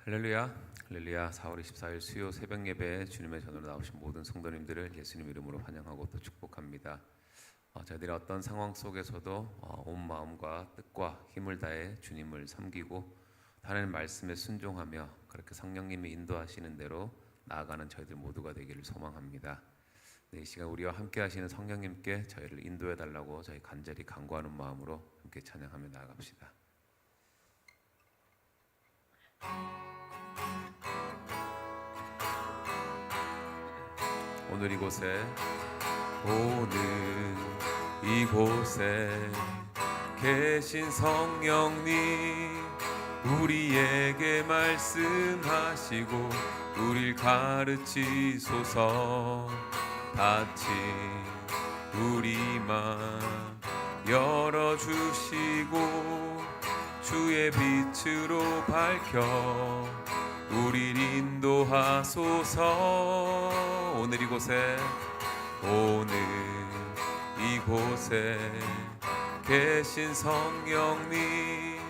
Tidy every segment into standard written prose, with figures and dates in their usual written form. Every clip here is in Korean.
할렐루야, 할렐루야. 4월 24일 수요 새벽 예배에 주님의 전으로 나오신 모든 성도님들을 예수님 이름으로 환영하고 또 축복합니다. 저희들이 어떤 상황 속에서도 온 마음과 뜻과 힘을 다해 주님을 섬기고 하나님 말씀에 순종하며 그렇게 성령님이 인도하시는 대로 나아가는 저희들 모두가 되기를 소망합니다. 이 시간 우리와 함께 하시는 성령님께 저희를 인도해 달라고 저희 간절히 간구하는 마음으로 함께 찬양하며 나아갑시다. 오늘 이곳에 계신 성령님, 우리에게 말씀하시고 우릴 가르치소서. 닫힌 우리 맘 열어주시고 주의 빛으로 밝혀 우릴 인도하소서. 오늘 이곳에 계신 성령님,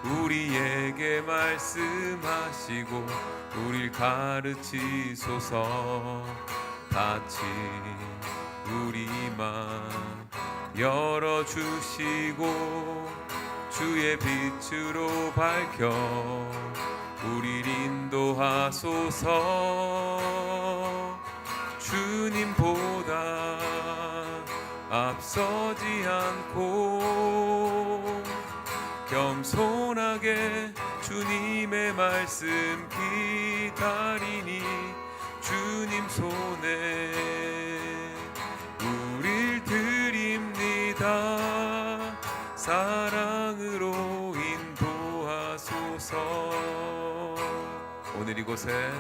우리에게 말씀하시고 우릴 가르치소서. 닫힌 우리 맘 열어주시고 주의 빛으로 밝혀 우릴 인도하소서. 주님보다 앞서지 않고 겸손하게 주님의 말씀 기다리니 주님 손에 우릴 드립니다. 사랑으로 인도하소서. 오늘 이곳에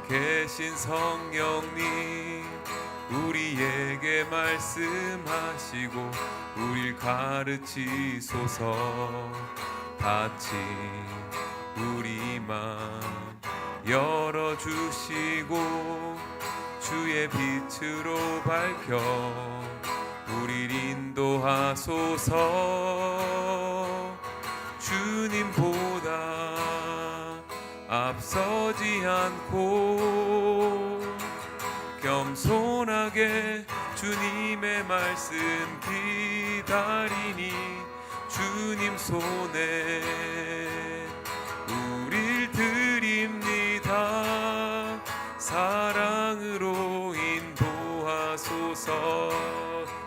계신 성령님, 우리에게 말씀하시고 우릴 가르치소서. 닫힌 우리 맘 열어주시고 주의 빛으로 밝혀 우릴 인도하소서. 주님보다 앞서지 않고 겸손하게 주님의 말씀 기다리니 주님 손에 우릴 드립니다. 사랑으로 인도하소서.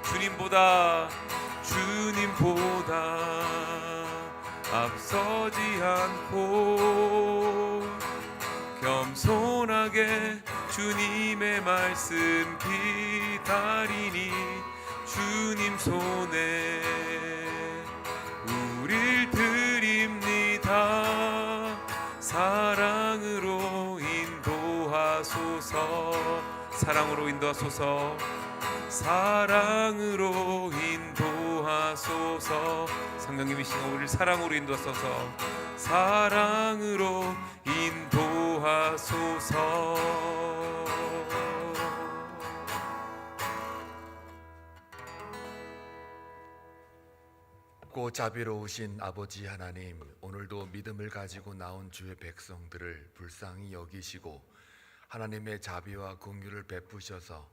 주님보다 앞서지 않고 겸손하게 주님의 말씀 기다리니 주님 손에 우릴 드립니다. 사랑으로 인도하소서. 사랑으로 인도하소서. 사랑으로 인도하소서. 성령님이 시간 우리를 사랑으로 인도하소서. 사랑으로 인도하소서. 고 자비로우신 아버지 하나님, 오늘도 믿음을 가지고 나온 주의 백성들을 불쌍히 여기시고 하나님의 자비와 긍휼을 베푸셔서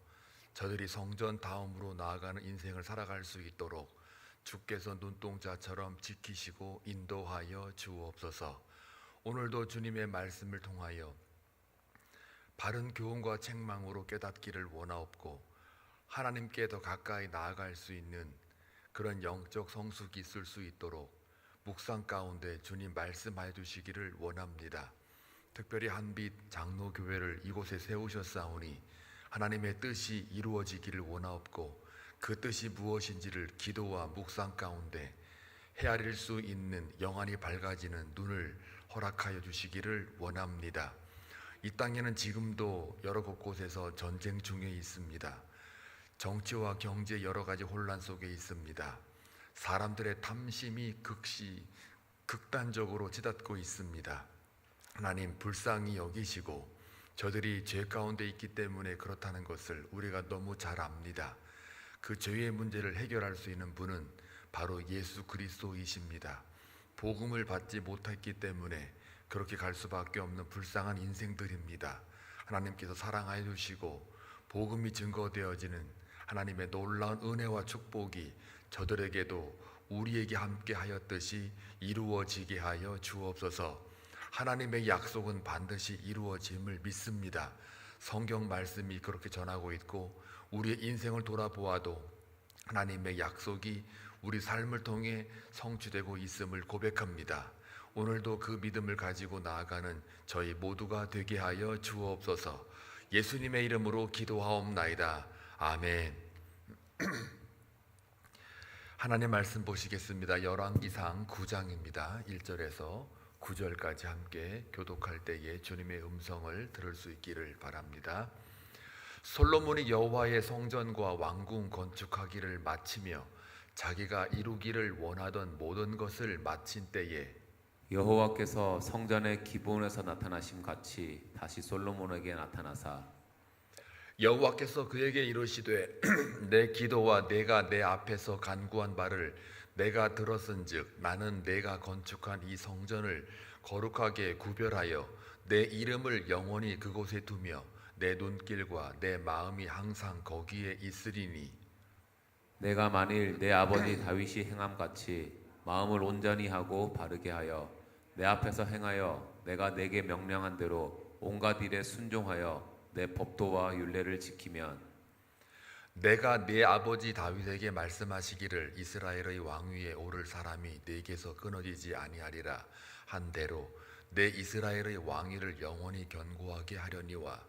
저들이 성전 다음으로 나아가는 인생을 살아갈 수 있도록 주께서 눈동자처럼 지키시고 인도하여 주옵소서. 오늘도 주님의 말씀을 통하여 바른 교훈과 책망으로 깨닫기를 원하옵고 하나님께 더 가까이 나아갈 수 있는 그런 영적 성숙이 있을 수 있도록 묵상 가운데 주님 말씀해 주시기를 원합니다. 특별히 한빛 장로교회를 이곳에 세우셨사오니 하나님의 뜻이 이루어지기를 원하옵고 그 뜻이 무엇인지를 기도와 묵상 가운데 헤아릴 수 있는 영안이 밝아지는 눈을 허락하여 주시기를 원합니다. 이 땅에는 지금도 여러 곳곳에서 전쟁 중에 있습니다. 정치와 경제 여러 가지 혼란 속에 있습니다. 사람들의 탐심이 극단적으로 치닫고 있습니다. 하나님 불쌍히 여기시고 저들이 죄 가운데 있기 때문에 그렇다는 것을 우리가 너무 잘 압니다. 그 죄의 문제를 해결할 수 있는 분은 바로 예수 그리스도이십니다. 복음을 받지 못했기 때문에 그렇게 갈 수밖에 없는 불쌍한 인생들입니다. 하나님께서 사랑하여 주시고 복음이 증거되어지는 하나님의 놀라운 은혜와 축복이 저들에게도 우리에게 함께 하였듯이 이루어지게 하여 주옵소서. 하나님의 약속은 반드시 이루어짐을 믿습니다. 성경 말씀이 그렇게 전하고 있고 우리의 인생을 돌아보아도 하나님의 약속이 우리 삶을 통해 성취되고 있음을 고백합니다. 오늘도 그 믿음을 가지고 나아가는 저희 모두가 되게 하여 주옵소서. 예수님의 이름으로 기도하옵나이다. 아멘. 하나님 말씀 보시겠습니다. 열왕기상 9장입니다. 1절에서 9절까지 함께 교독할 때에 주님의 음성을 들을 수 있기를 바랍니다. 솔로몬이 여호와의 성전과 왕궁 건축하기를 마치며 자기가 이루기를 원하던 모든 것을 마친 때에 여호와께서 성전의 기본에서 나타나심 같이 다시 솔로몬에게 나타나사 여호와께서 그에게 이르시되 내 기도와 내가 내 앞에서 간구한 바를 내가 들었은즉 나는 내가 건축한 이 성전을 거룩하게 구별하여 내 이름을 영원히 그곳에 두며 내 눈길과 내 마음이 항상 거기에 있으리니 내가 만일 내 아버지 다윗이 행함같이 마음을 온전히 하고 바르게 하여 내 앞에서 행하여 내가 내게 명령한 대로 온갖 일에 순종하여 내 법도와 율례를 지키면 내가 내 아버지 다윗에게 말씀하시기를 이스라엘의 왕위에 오를 사람이 내게서 끊어지지 아니하리라 한 대로 내 이스라엘의 왕위를 영원히 견고하게 하려니와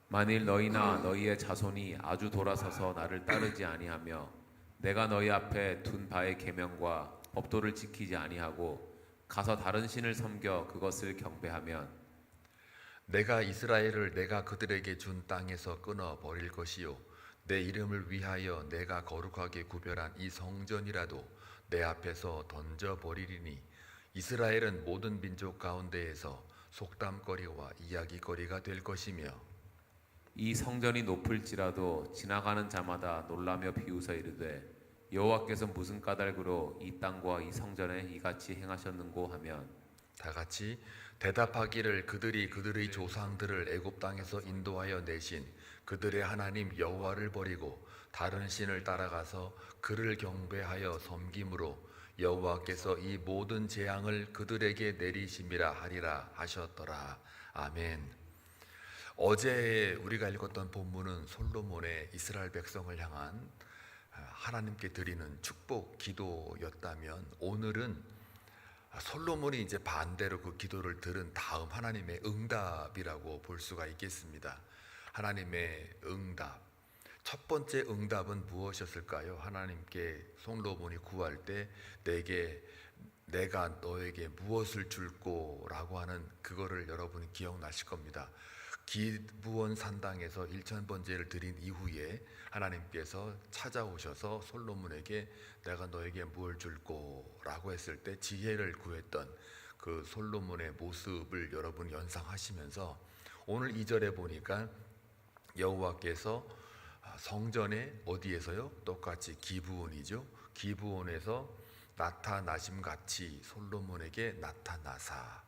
만일 너희나 너희의 자손이 아주 돌아서서 나를 따르지 아니하며 내가 너희 앞에 둔 바의 계명과 법도를 지키지 아니하고 가서 다른 신을 섬겨 그것을 경배하면 내가 이스라엘을 내가 그들에게 준 땅에서 끊어 버릴 것이요 내 이름을 위하여 내가 거룩하게 구별한 이 성전이라도 내 앞에서 던져 버리리니 이스라엘은 모든 민족 가운데에서 속담거리와 이야기거리가 될 것이며 이 성전이 높을지라도 지나가는 자마다 놀라며 비웃어 이르되 여호와께서 무슨 까닭으로 이 땅과 이 성전에 이같이 행하셨는고 하면 다 같이 대답하기를 그들이 그들의 조상들을 애굽 땅에서 인도하여 내신 그들의 하나님 여호와를 버리고 다른 신을 따라가서 그를 경배하여 섬김으로 여호와께서 이 모든 재앙을 그들에게 내리심이라 하리라 하셨더라. 아멘. 어제 우리가 읽었던 본문은 솔로몬의 이스라엘 백성을 향한 하나님께 드리는 축복 기도였다면 오늘은 솔로몬이 이제 반대로 그 기도를 들은 다음 하나님의 응답이라고 볼 수가 있겠습니다. 하나님의 응답. 첫 번째 응답은 무엇이었을까요? 하나님께 솔로몬이 구할 때 내가 너에게 무엇을 줄꼬라고 하는 그거를 여러분이 기억나실 겁니다. 기브온 산당에서 1000번제를 드린 이후에 하나님께서 찾아오셔서 솔로몬에게 내가 너에게 무엇을 줄꼬라고 했을 때 지혜를 구했던 그 솔로몬의 모습을 여러분 연상하시면서 오늘 2절에 보니까 여호와께서 성전에 어디에서요? 똑같이 기브온이죠. 기브온에서 나타나심 같이 솔로몬에게 나타나사.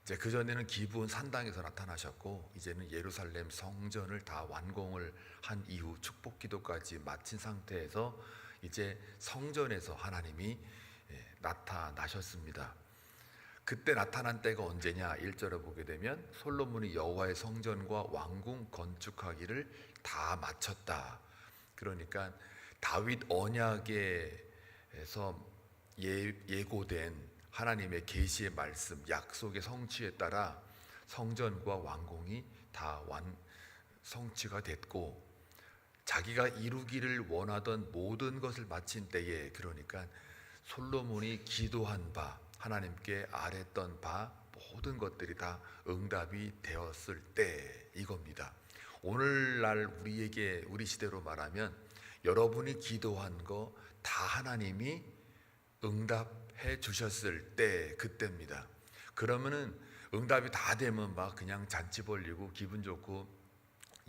이제 그 전에는 기브온 산당에서 나타나셨고 이제는 예루살렘 성전을 다 완공을 한 이후 축복 기도까지 마친 상태에서 이제 성전에서 하나님이 나타나셨습니다. 그때 나타난 때가 언제냐? 1절에 보게 되면 솔로몬이 여호와의 성전과 왕궁 건축하기를 다 마쳤다. 그러니까 다윗 언약에서 예고된 하나님의 계시의 말씀, 약속의 성취에 따라 성전과 왕궁이 다 성취가 됐고 자기가 이루기를 원하던 모든 것을 마친 때에 그러니까 솔로몬이 기도한 바 하나님께 아뢰던 바 모든 것들이 다 응답이 되었을 때 이겁니다. 오늘날 우리 시대로 말하면 여러분이 기도한 거 다 하나님이 응답해 주셨을 때 그때입니다. 그러면은 응답이 다 되면 막 그냥 잔치 벌리고 기분 좋고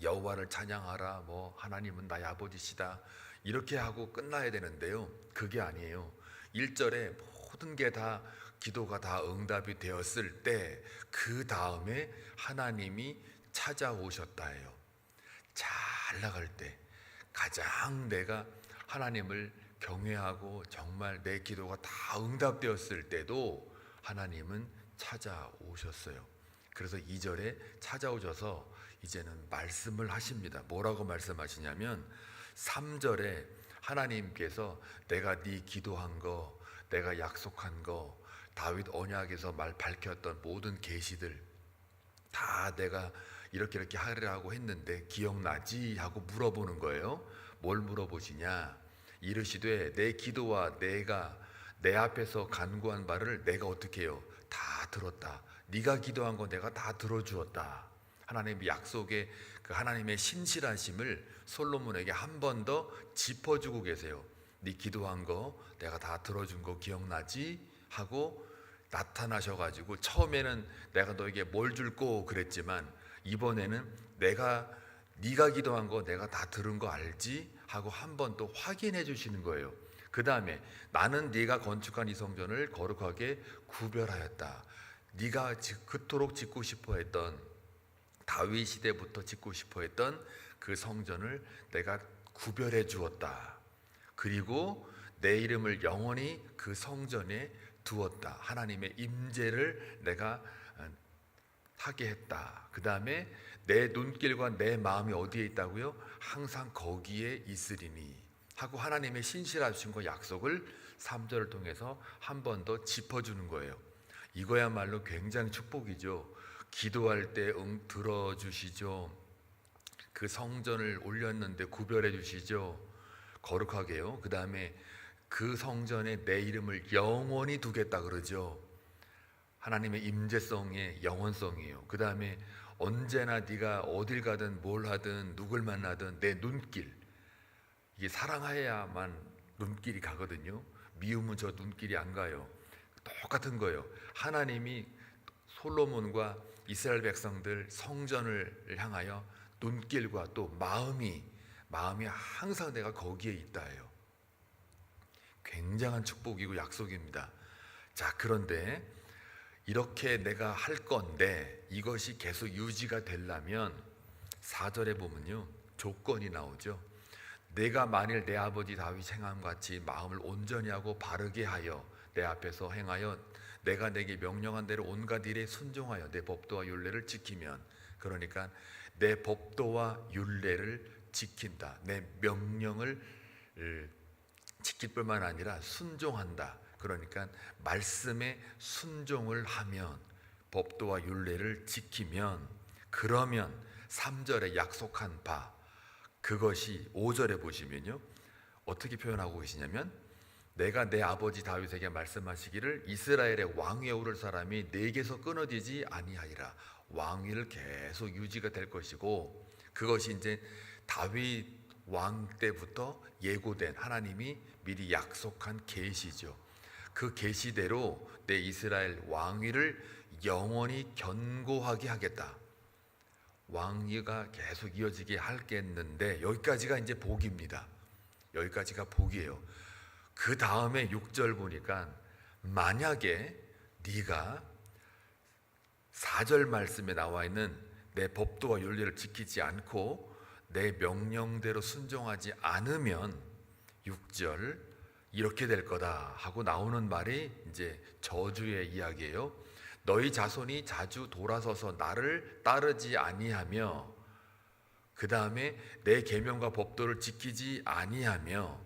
여호와를 찬양하라 뭐 하나님은 나의 아버지시다 이렇게 하고 끝나야 되는데요. 그게 아니에요. 1절에 모든 게 다 기도가 다 응답이 되었을 때 그 다음에 하나님이 찾아오셨다 해요. 잘 나갈 때 가장 내가 하나님을 경외하고 정말 내 기도가 다 응답되었을 때도 하나님은 찾아오셨어요. 그래서 2절에 찾아오셔서 이제는 말씀을 하십니다. 뭐라고 말씀하시냐면 3절에 하나님께서 내가 네 기도한 거, 내가 약속한 거, 다윗 언약에서 밝혔던 모든 계시들 다 내가 이렇게 하리라고 했는데 기억나지? 하고 물어보는 거예요. 뭘 물어보시냐? 이르시되 내 기도와 내가 내 앞에서 간구한 바를 내가 어떻게 해요? 다 들었다. 네가 기도한 거 내가 다 들어주었다. 하나님의 약속의 그 하나님의 신실하심을 솔로몬에게 한 번 더 짚어주고 계세요. 네 기도한 거 내가 다 들어준 거 기억나지? 하고 나타나셔가지고 처음에는 내가 너에게 뭘 줄고 그랬지만 이번에는 네가 기도한 거 내가 다 들은 거 알지? 하고 한 번 또 확인해 주시는 거예요. 그 다음에 나는 네가 건축한 이 성전을 거룩하게 구별하였다. 네가 그토록 짓고 싶어 했던 다윗 시대부터 짓고 싶어 했던 그 성전을 내가 구별해 주었다. 그리고 내 이름을 영원히 그 성전에 두었다. 하나님의 임재를 내가 하게 했다. 그 다음에 내 눈길과 내 마음이 어디에 있다고요? 항상 거기에 있으리니 하고 하나님의 신실하심과 약속을 3절을 통해서 한 번 더 짚어주는 거예요. 이거야말로 굉장히 축복이죠. 기도할 때 들어주시죠. 그 성전을 올렸는데 구별해 주시죠. 거룩하게요. 그 다음에 그 성전에 내 이름을 영원히 두겠다 그러죠. 하나님의 임재성의 영원성이에요. 그 다음에 언제나 네가 어딜 가든 뭘 하든 누굴 만나든 내 눈길, 이게 사랑해야만 눈길이 가거든요. 미우면 저 눈길이 안 가요. 똑같은 거예요. 하나님이 솔로몬과 이스라엘 백성들 성전을 향하여 눈길과 또 마음이 항상 내가 거기에 있다 해요. 굉장한 축복이고 약속입니다. 자, 그런데 이렇게 내가 할 건데 이것이 계속 유지가 되려면 4절에 보면요, 조건이 나오죠. 내가 만일 내 아버지 다윗 행함 같이 마음을 온전히 하고 바르게 하여 내 앞에서 행하여 내가 내게 명령한 대로 온갖 일에 순종하여 내 법도와 율례를 지키면, 그러니까 내 법도와 율례를 지킨다. 내 명령을 지킬 뿐만 아니라 순종한다. 그러니까 말씀에 순종을 하면, 법도와 율례를 지키면, 그러면 3절에 약속한 바, 그것이 5절에 보시면요 어떻게 표현하고 계시냐면, 내가 내 아버지 다윗에게 말씀하시기를 이스라엘의 왕위에 오를 사람이 내게서 끊어지지 아니하리라. 왕위를 계속 유지가 될 것이고, 그것이 이제 다윗 왕 때부터 예고된 하나님이 미리 약속한 계시죠. 그 계시대로 내 이스라엘 왕위를 영원히 견고하게 하겠다. 왕위가 계속 이어지게 하겠는데, 여기까지가 이제 복입니다. 여기까지가 복이에요. 그 다음에 6절 보니까 만약에 네가 4절 말씀에 나와 있는 내 법도와 윤리를 지키지 않고 내 명령대로 순종하지 않으면 6절 이렇게 될 거다 하고 나오는 말이 이제 저주의 이야기예요. 너희 자손이 자주 돌아서서 나를 따르지 아니하며, 그 다음에 내 계명과 법도를 지키지 아니하며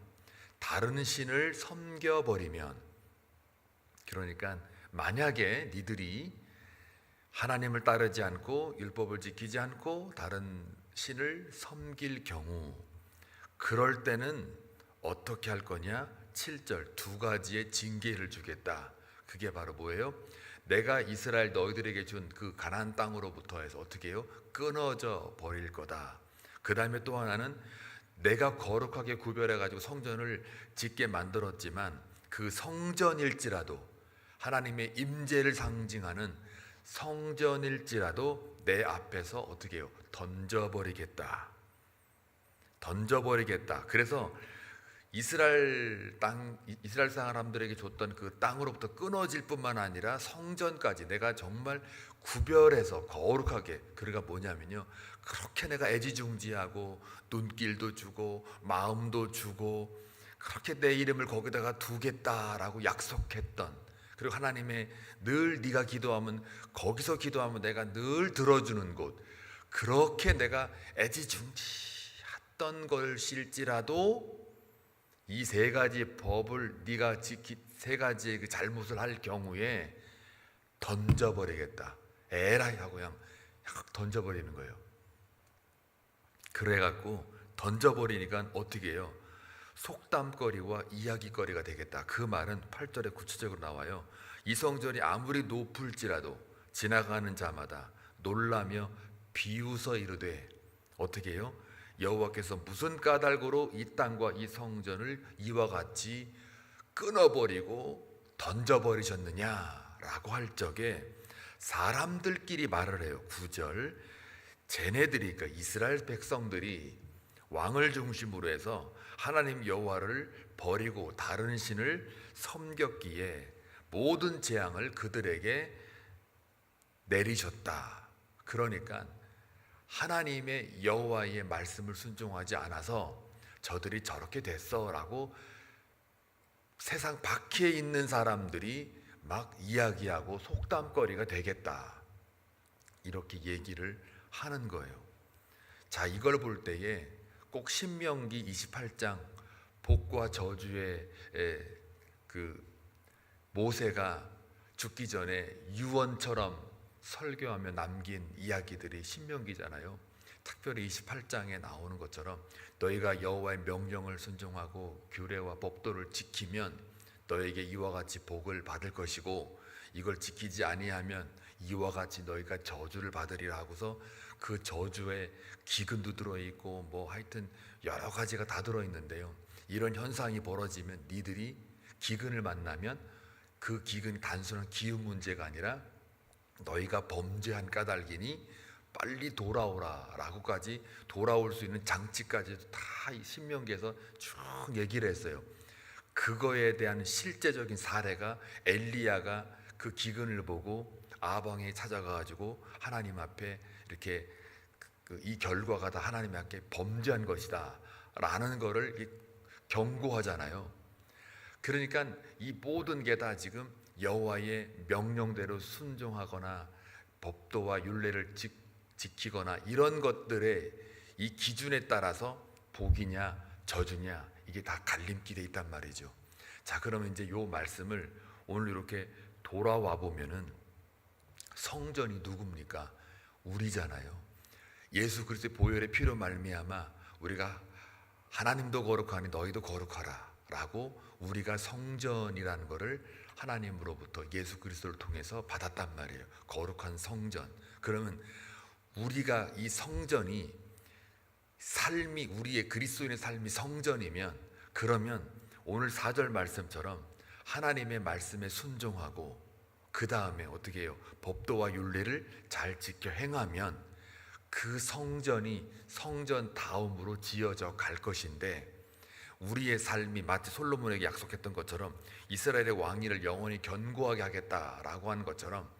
다른 신을 섬겨버리면, 그러니까 만약에 니들이 하나님을 따르지 않고 율법을 지키지 않고 다른 신을 섬길 경우, 그럴 때는 어떻게 할 거냐? 7절 두 가지의 징계를 주겠다. 그게 바로 뭐예요? 내가 이스라엘 너희들에게 준 그 가나안 땅으로부터 해서 어떻게 해요? 끊어져 버릴 거다. 그 다음에 또 하나는 내가 거룩하게 구별해가지고 성전을 짓게 만들었지만 그 성전일지라도, 하나님의 임재를 상징하는 성전일지라도 내 앞에서 어떻게 해요? 던져버리겠다. 그래서 이스라엘 사람들에게 줬던 그 땅으로부터 끊어질 뿐만 아니라 성전까지 내가 정말 구별해서 거룩하게, 그러니까 뭐냐면요, 그렇게 내가 애지중지하고 눈길도 주고 마음도 주고 그렇게 내 이름을 거기다가 두겠다라고 약속했던, 그리고 하나님의 늘 네가 기도하면 거기서 기도하면 내가 늘 들어주는 곳, 그렇게 내가 애지중지했던 것일지라도 이 세 가지 법을 네가 세 가지의 그 잘못을 할 경우에 던져버리겠다, 에라이 하고 그냥 확 던져버리는 거예요. 그래갖고 던져버리니까 어떻게 해요? 속담거리와 이야기거리가 되겠다. 그 말은 8절에 구체적으로 나와요. 이 성전이 아무리 높을지라도 지나가는 자마다 놀라며 비웃어 이르되, 어떻게 해요? 여호와께서 무슨 까닭으로 이 땅과 이 성전을 이와 같이 끊어버리고 던져버리셨느냐라고 할 적에 사람들끼리 말을 해요. 9절, 쟤네들이, 그러니까 이스라엘 백성들이 왕을 중심으로 해서 하나님 여호와를 버리고 다른 신을 섬겼기에 모든 재앙을 그들에게 내리셨다. 그러니까 하나님의 여호와의 말씀을 순종하지 않아서 저들이 저렇게 됐어라고 세상 밖에 있는 사람들이 막 이야기하고 속담거리가 되겠다, 이렇게 얘기를 하는 거예요. 자, 이걸 볼 때에 꼭 신명기 28장 복과 저주의 그 모세가 죽기 전에 유언처럼 설교하며 남긴 이야기들이 신명기잖아요. 특별히 28장에 나오는 것처럼 너희가 여호와의 명령을 순종하고 규례와 법도를 지키면 너에게 이와 같이 복을 받을 것이고, 이걸 지키지 아니하면 이와 같이 너희가 저주를 받으리라 하고서 그 저주에 기근도 들어있고 뭐 하여튼 여러 가지가 다 들어있는데요, 이런 현상이 벌어지면 니들이 기근을 만나면 그 기근이 단순한 기후 문제가 아니라 너희가 범죄한 까닭이니 빨리 돌아오라 라고까지, 돌아올 수 있는 장치까지도 다 신명기에서 쭉 얘기를 했어요. 그거에 대한 실제적인 사례가 엘리야가 그 기근을 보고 아방에 찾아가가지고 하나님 앞에 이렇게 이 결과가 다 하나님 앞에 범죄한 것이다 라는 거를 경고하잖아요. 그러니까 이 모든 게 다 지금 여호와의 명령대로 순종하거나 법도와 율례를 지키거나 이런 것들의 이 기준에 따라서 복이냐 저주냐 이게 다 갈림길에 있단 말이죠. 자, 그러면 이제 요 말씀을 오늘 이렇게 돌아와 보면은 성전이 누굽니까? 우리잖아요. 예수 그리스도의 보혈의 피로 말미암아 우리가 하나님도 거룩하니 너희도 거룩하라 라고 우리가 성전이라는 것을 하나님으로부터 예수 그리스도를 통해서 받았단 말이에요. 거룩한 성전. 그러면 우리가 이 성전이 삶이, 우리의 그리스도인의 삶이 성전이면, 그러면 오늘 4절 말씀처럼 하나님의 말씀에 순종하고 그 다음에 어떻게 해요? 법도와 율례를 잘 지켜 행하면 그 성전이 성전 다음으로 지어져 갈 것인데, 우리의 삶이 마치 솔로몬에게 약속했던 것처럼 이스라엘의 왕위를 영원히 견고하게 하겠다라고 한 것처럼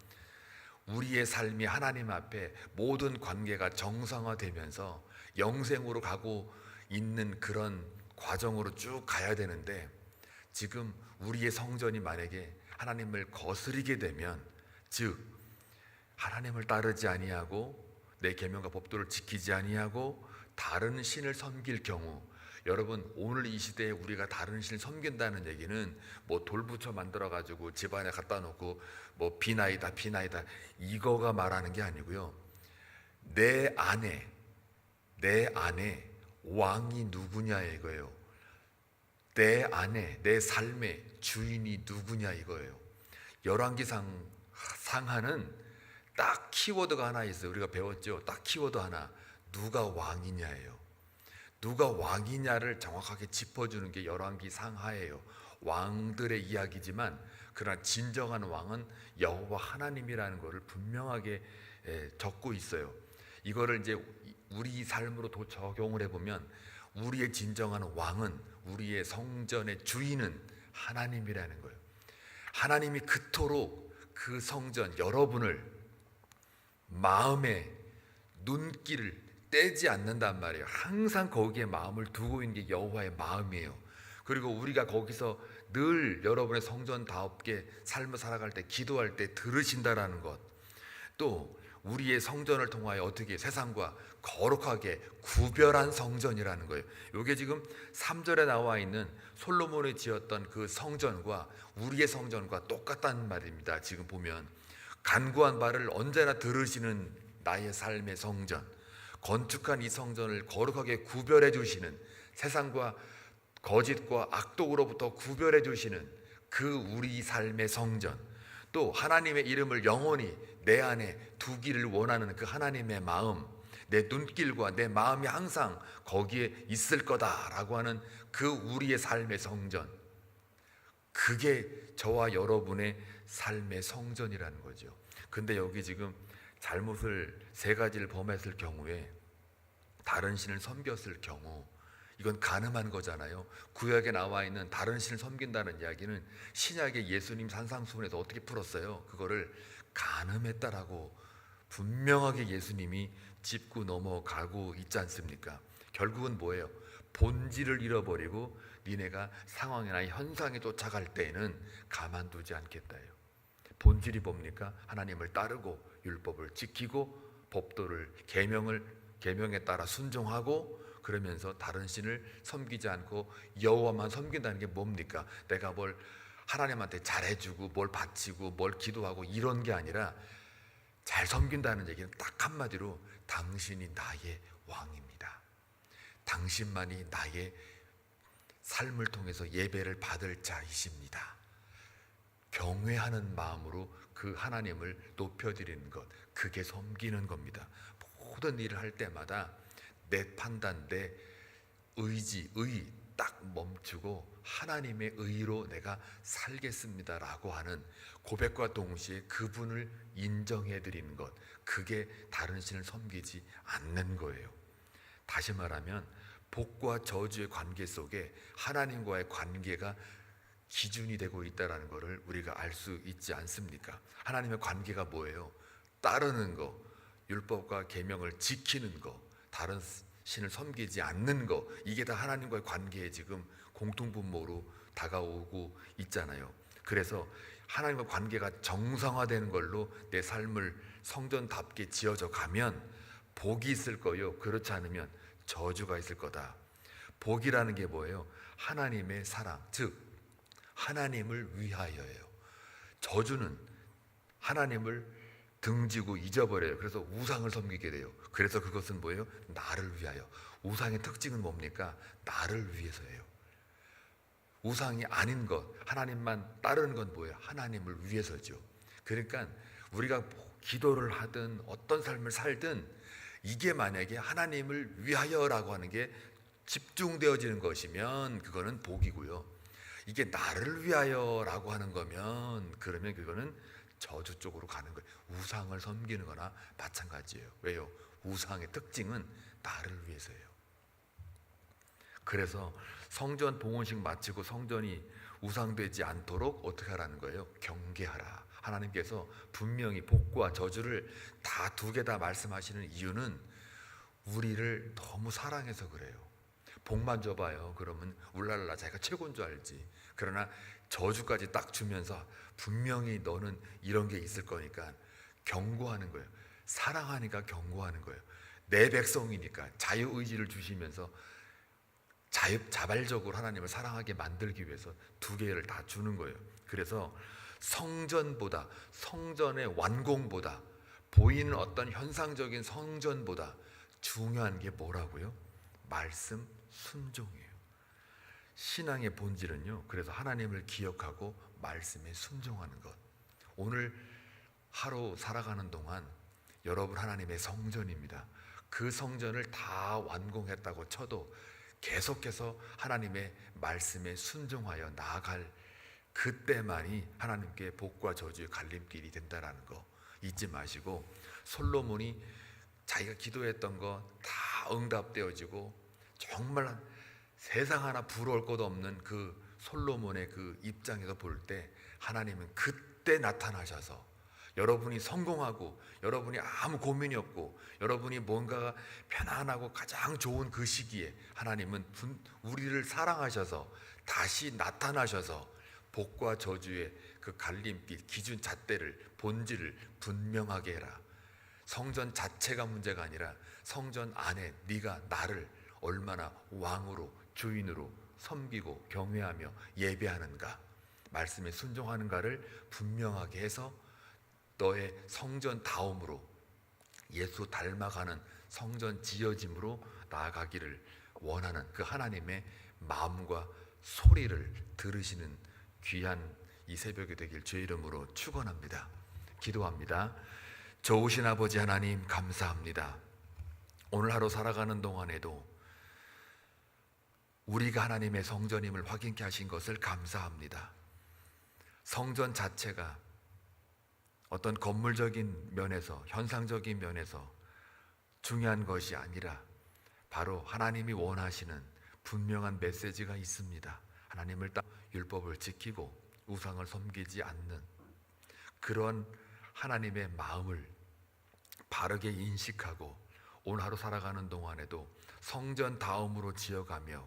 우리의 삶이 하나님 앞에 모든 관계가 정상화되면서 영생으로 가고 있는 그런 과정으로 쭉 가야 되는데, 지금 우리의 성전이 만약에 하나님을 거스리게 되면, 즉 하나님을 따르지 아니하고 내 계명과 법도를 지키지 아니하고 다른 신을 섬길 경우, 여러분 오늘 이 시대에 우리가 다른 신을 섬긴다는 얘기는 뭐 돌부처 만들어 가지고 집안에 갖다 놓고 뭐 비나이다 이거가 말하는 게 아니고요, 내 안에 왕이 누구냐 이거예요. 내 안에 내 삶의 주인이 누구냐 이거예요. 열왕기상 상하는 딱 키워드가 하나 있어요. 우리가 배웠죠. 딱 키워드 하나, 누가 왕이냐예요. 누가 왕이냐를 정확하게 짚어주는 게 열왕기 상하예요. 왕들의 이야기지만 그러나 진정한 왕은 여호와 하나님이라는 것을 분명하게 적고 있어요. 이거를 이제 우리 삶으로 적용을 해보면 우리의 진정한 왕은, 우리의 성전의 주인은 하나님이라는 거예요. 하나님이 그토록 그 성전, 여러분을 마음에 눈길을 떼지 않는단 말이에요. 항상 거기에 마음을 두고 있는 게 여호와의 마음이에요. 그리고 우리가 거기서 늘 여러분의 성전다웁게 삶을 살아갈 때, 기도할 때 들으신다라는 것, 또 우리의 성전을 통하여 어떻게 세상과 거룩하게 구별한 성전이라는 거예요. 이게 지금 3절에 나와 있는 솔로몬이 지었던 그 성전과 우리의 성전과 똑같다는 말입니다. 지금 보면 간구한 바를 언제나 들으시는 나의 삶의 성전, 건축한 이 성전을 거룩하게 구별해 주시는, 세상과 거짓과 악독으로부터 구별해 주시는 그 우리 삶의 성전, 또 하나님의 이름을 영원히 내 안에 두기를 원하는 그 하나님의 마음, 내 눈길과 내 마음이 항상 거기에 있을 거다라고 하는 그 우리의 삶의 성전, 그게 저와 여러분의 삶의 성전이라는 거죠. 근데 여기 지금 잘못을 세 가지를 범했을 경우에, 다른 신을 섬겼을 경우, 이건 간음한 거잖아요. 구약에 나와 있는 다른 신을 섬긴다는 이야기는 신약의 예수님 산상수훈에서 어떻게 풀었어요? 그거를 간음했다라고 분명하게 예수님이 짚고 넘어가고 있지 않습니까? 결국은 뭐예요? 본질을 잃어버리고 니네가 상황이나 현상에 쫓아갈 때에는 가만두지 않겠다예요. 본질이 뭡니까? 하나님을 따르고 율법을 지키고 법도를 계명에 따라 순종하고, 그러면서 다른 신을 섬기지 않고 여호와만 섬긴다는 게 뭡니까? 내가 뭘 하나님한테 잘해주고 뭘 바치고 뭘 기도하고 이런 게 아니라, 잘 섬긴다는 얘기는 딱 한마디로 당신이 나의 왕입니다. 당신만이 나의 삶을 통해서 예배를 받을 자이십니다. 경외하는 마음으로 그 하나님을 높여드리는 것, 그게 섬기는 겁니다. 모든 일을 할 때마다 내 판단, 내 의지, 딱 멈추고 하나님의 의로 내가 살겠습니다라고 하는 고백과 동시에 그분을 인정해 드리는 것, 그게 다른 신을 섬기지 않는 거예요. 다시 말하면 복과 저주의 관계 속에 하나님과의 관계가 기준이 되고 있다는 것을 우리가 알 수 있지 않습니까? 하나님의 관계가 뭐예요? 따르는 거, 율법과 계명을 지키는 거, 다른 신을 섬기지 않는 거, 이게 다 하나님과의 관계에 지금 공통분모로 다가오고 있잖아요. 그래서 하나님과 관계가 정상화되는 걸로 내 삶을 성전답게 지어져 가면 복이 있을 거요, 그렇지 않으면 저주가 있을 거다. 복이라는 게 뭐예요? 하나님의 사랑, 즉 하나님을 위하여예요. 저주는 하나님을 등지고 잊어버려요. 그래서 우상을 섬기게 돼요. 그래서 그것은 뭐예요? 나를 위하여. 우상의 특징은 뭡니까? 나를 위해서예요. 우상이 아닌 것, 하나님만 따르는 건 뭐예요? 하나님을 위해서죠. 그러니까 우리가 기도를 하든 어떤 삶을 살든 이게 만약에 하나님을 위하여라고 하는 게 집중되어지는 것이면 그거는 복이고요. 이게 나를 위하여라고 하는 거면 그러면 그거는 저주 쪽으로 가는 거예요. 우상을 섬기는 거나 마찬가지예요. 왜요? 우상의 특징은 나를 위해서예요. 그래서 성전 봉헌식 마치고 성전이 우상되지 않도록 어떻게 하라는 거예요? 경계하라. 하나님께서 분명히 복과 저주를 다 두 개 다 말씀하시는 이유는 우리를 너무 사랑해서 그래요. 복만 줘봐요. 그러면 울랄라 자기가 최고인 줄 알지. 그러나 저주까지 딱 주면서 분명히 너는 이런 게 있을 거니까 경고하는 거예요. 사랑하니까 경고하는 거예요. 내 백성이니까 자유의지를 주시면서 자발적으로 하나님을 사랑하게 만들기 위해서 두 개를 다 주는 거예요. 그래서 성전보다, 성전의 완공보다, 보이는 어떤 현상적인 성전보다 중요한 게 뭐라고요? 말씀 순종이에요. 신앙의 본질은요, 그래서 하나님을 기억하고 말씀에 순종하는 것. 오늘 하루 살아가는 동안 여러분 하나님의 성전입니다. 그 성전을 다 완공했다고 쳐도 계속해서 하나님의 말씀에 순종하여 나아갈 그때만이 하나님께 복과 저주의 갈림길이 된다는 거 잊지 마시고, 솔로몬이 자기가 기도했던 거 다 응답되어지고 정말 세상 하나 부러울 것 없는 그 솔로몬의 그 입장에서 볼 때 하나님은 그때 나타나셔서 여러분이 성공하고 여러분이 아무 고민이 없고 여러분이 뭔가 편안하고 가장 좋은 그 시기에 하나님은 우리를 사랑하셔서 다시 나타나셔서 복과 저주의 그 갈림길, 기준 잣대를, 본질을 분명하게 해라. 성전 자체가 문제가 아니라 성전 안에 네가 나를 얼마나 왕으로 주인으로 섬기고 경외하며 예배하는가, 말씀에 순종하는가를 분명하게 해서 너의 성전 다움으로 예수 닮아가는 성전 지어짐으로 나아가기를 원하는 그 하나님의 마음과 소리를 들으시는 귀한 이 새벽이 되길 주의 이름으로 축원합니다. 기도합니다. 좋으신 아버지 하나님, 감사합니다. 오늘 하루 살아가는 동안에도 우리가 하나님의 성전임을 확인케 하신 것을 감사합니다. 성전 자체가 어떤 건물적인 면에서, 현상적인 면에서 중요한 것이 아니라 바로 하나님이 원하시는 분명한 메시지가 있습니다. 하나님을 따라 율법을 지키고 우상을 섬기지 않는 그런 하나님의 마음을 바르게 인식하고 오늘 하루 살아가는 동안에도 성전 다음으로 지어가며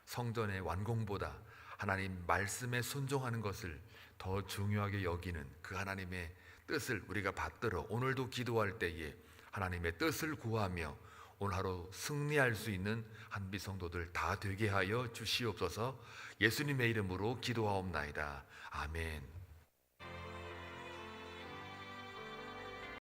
성전의 완공보다 하나님 말씀에 순종하는 것을 더 중요하게 여기는 그 하나님의 뜻을 우리가 받들어 오늘도 기도할 때에 하나님의 뜻을 구하며 오늘 하루 승리할 수 있는 한비 성도들 다 되게 하여 주시옵소서. 예수님의 이름으로 기도하옵나이다. 아멘.